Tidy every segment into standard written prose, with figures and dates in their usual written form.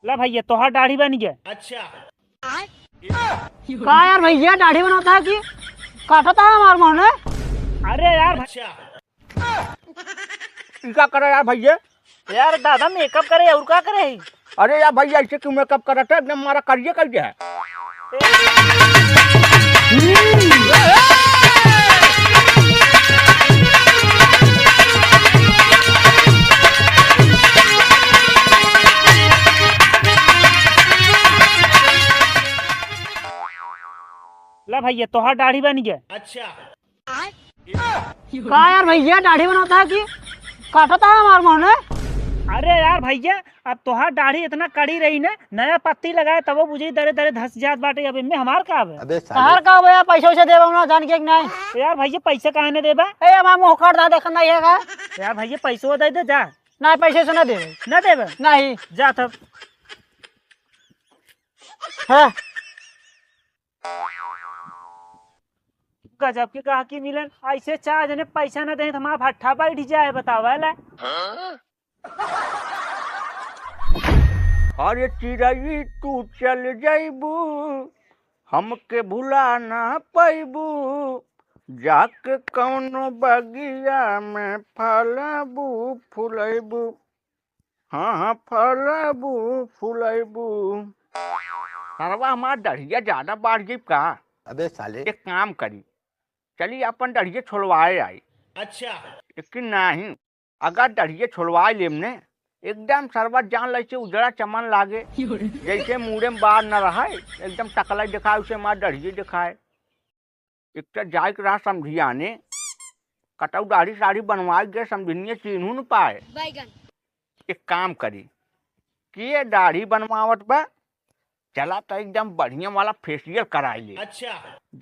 ला भैया तोहार दाढ़ी बन गया। अच्छा का यार भैया दाढ़ी बनाता है कि काटता है हमार मुंह ने। अरे यार अच्छा क्या करे यार भैया? यार दादा मेकअप करे और क्या करे। अरे यार भैया ऐसे क्यों मेकअप कर रहा था? एकदम हमारा करिए कर दिया है। ला भैया तोहार दाढ़ी बन गया। अच्छा का यार भैया दाढ़ी बनाता है कि काटता है हमार मुंह ने। अरे यार भैया अब तोहार दाढ़ी इतना कड़ी रही ना, नया पत्ती लगाए तब वो बुझी दरे दरे धस जात बाटे। अब इनमें हमार का है। तहार का भैया पैसा वैसा देबा ना जान के कि नहीं। यार भैया पैसे काहे न देबा। ए हमार मुंह काट दा देखन नहीं है का। यार भैया पैसो दे दे जा। नहीं पैसे से ना देबे न देबा नहीं। जा तब। है गजब के कहा की मिलन ऐसे चार जने पैसा न दे तो हमारा भट्ठा बैठ जाए। बतावा ला अरे चिड़ई तू चल जाइबू, हमके भुला ना पैबू, जाके कौनो बगिया में फलबू फुलैबू। हाँ हाँ फलबू फुलैबू। सरवा हमार दढ़िया ज्यादा बढ़ गई का? अबे साले एक काम करी, चलिए अपन दढ़िया छोड़वाए आई। अच्छा लेकिन नहीं, अगर दढ़िया छोड़वाए लेम ने एकदम सरवा जान ले उजड़ा चमन लागे, जैसे मुड़े में बार न रहा एकदम टकला दिखाए उसे मार दढ़िए दिखाए। एक तो जाए के रहा समझिया ने कटऊ दाढ़ी साड़ी बनवा गए समझिए चिन्हू न पाए। एक काम करी कि ये दाढ़ी बनवावत बा चला तो एकदम बढ़िया वाला फेशियल कराई ले। अच्छा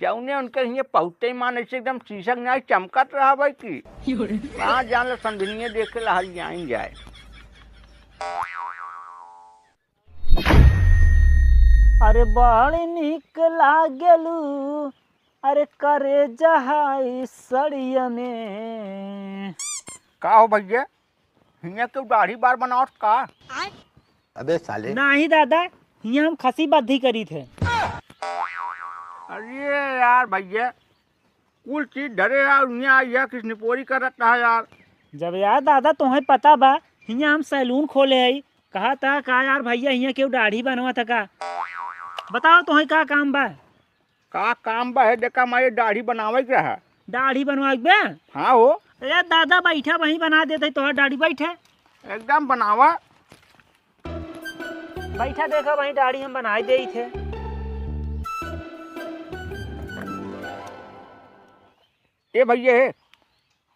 जौने उनके हिये पहुँचते मान ऐसे एकदम शीशक नहीं चमकत रहा भाई की कहाँ जान लो समझिए देख के लहल जाइन जाए। अरे बड़ निक लागलू अरे करे जहाई सड़िया में। का हो भैया हिया क्यों दाढ़ी बार बनावत का? अबे साले नहीं दादा यहाँ हम खसी बद्धी करी थे। अरे यार भैया कुल चीज डरे यार यहाँ यह किस निपोरी करता है यार। जब यार दादा तुम्हें पता बा यहाँ हम सैलून खोले है। कहा था का यार भैया यहाँ क्यों दाढ़ी बनवा था का? बताओ तुम्हें का काम बा? का काम बा है देखा मैं दाढ़ी बनावे के रहा। दाढ़ी बनवा बे? हाँ हो यार दादा बैठा वहीं बना देते तो दाढ़ी बैठे एकदम बनावा। बैठा देखा वहीं दाढ़ी हम बनाए दे थे। ए भैया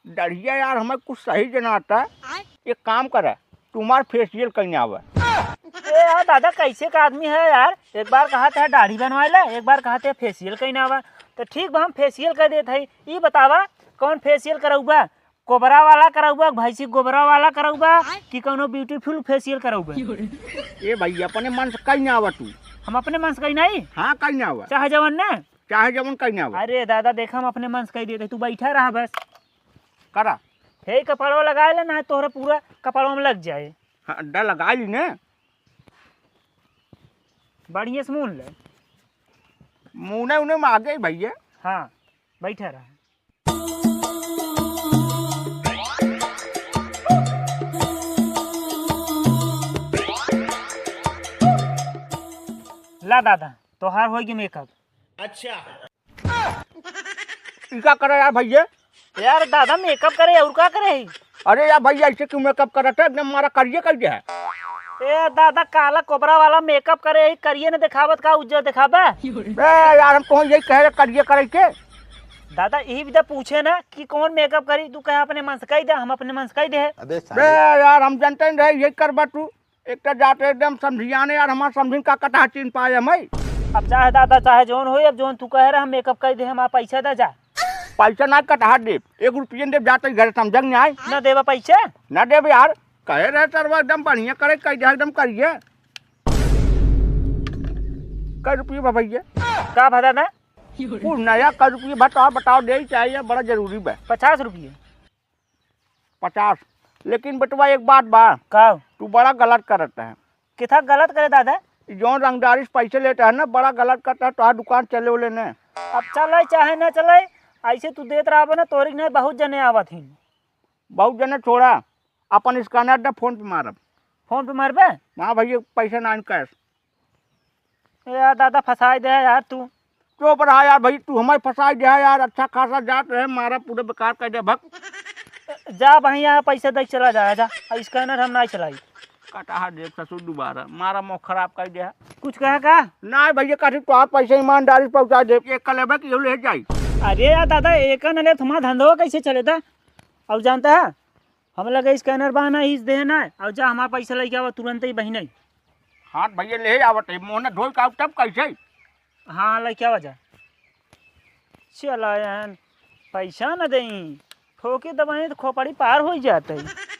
दाढ़िया यार हमें कुछ सही जनाता है। एक काम करे तुम्हार फेशियल कहीं आवे। यार दादा कैसे का आदमी है यार। एक बार कहा था दाढ़ी बनवा ला, एक बार कहा था फेशियल कहीं ना आवा। तो ठीक बा हम फेशियल कर देते है। ये बतावा कौन फेशियल कराऊबा? कोबरा वाला कराऊबा, भैंसी गोबरा वाला कराऊबा कि कोनो ब्यूटीफुल फेशियल कराऊबा? ए भैया अपने मन से कहीं आवा तू। हम अपने मन से कहीं नहीं। हाँ कहीं आवा चाहे जवन ना चाहे जमन कहीं आवा। अरे दादा देखा हम अपने मन से कही देते। तू बैठा रहा बस। करा हे कपड़वा लगा ले ना तोहरा पूरा कपड़वा में लग जाए। हाँ, डर लगा ली ने बढ़िया से मून ले। मुने उन्हें में आ गई भैया। हाँ बैठा रहा। ला दादा तोहार होगी मेकअप। अच्छा क्या करे यार भैया? यार दादा मेकअप करे और क्या करे? अरे यार भैया ऐसे क्यों मेकअप कर रहा था? एकदम हमारा करिए कर दिया है। ए दादा काला कोबरा वाला मेकअप करे करिए न दिखावत का उज्जर दिखाबे? यार हम कौन यही कह रहे करिए करे के? दादा यही विदा पूछे ना कि कौन मेकअप करी। तू कहे अपने मन से कही दे, हम अपने मन से कही दे। अबे साले यार हम जानते नहीं रहे यही करबा तू। एक तो जाते एकदम समझिया ने यार हमारा समझिन का कटा चीन पाए हम। अब चाहे दादा चाहे जोन हो, अब जोन तू कह रहा हम मेकअप कर दे हमारा पैसा दे जा। पैसा ना कटा दे, 1 रुपये दे जाते घर समझ नहीं आए। न देवा पैसा न देवे यार कहे रहे सरवा एकदम बढ़िया करे कह दे एकदम करिए। कै रुपये भैया? का भदा ना कुछ नया कै रुपये बताओ दे चाहिए बड़ा जरूरी बा। 50 रुपये। 50? लेकिन बेटवा एक बात बा का? तू बड़ा गलत करता है। कितना गलत करे दादा। जो रंगदारी से पैसे लेता है ना, बड़ा गलत करता है। तो दुकान चले बोले ने अब चले चाहे न चले, ऐसे तू देत रहा ना, तोरी नहीं बहुत जने आवत ही। बहुत जने छोड़ा अपन स्कैनर दे, फोन पे मारब। फोन पे मारबे? हाँ भैया, पैसा ना कैश। यार दादा फंसाई दे यार तू। चुप रहा यार भाई, तू हमारे फंसाई दे यार। अच्छा खासा जात रहे, मारा पूरे बेकार कर दे भग। जा भाई यहाँ पैसा दे चला जाए जा, स्कैनर हम नहीं चलाई। कटा देख ससुर दोबारा मारा मुँह खराब कर दे। कुछ कहा का? ना भैया, काठी तो आप पैसे ईमानदारी से पहुँचा दे। एक कल है कि ले जाई। अरे यार दादा एक न ले, तुम्हारा धंधो कैसे चलेता? अब जानता है हम लगे स्कैनर बहाना ही देना है। और जा हमारा पैसा लेके आवा तुरंत ही बहिन। हाँ भैया ले आवत है, मोहन धोई का तब कैसे। हाँ लेके आवा जा। चला यार पैसा न दई, ठोके दबाई तो खोपड़ी पार हो जाता है।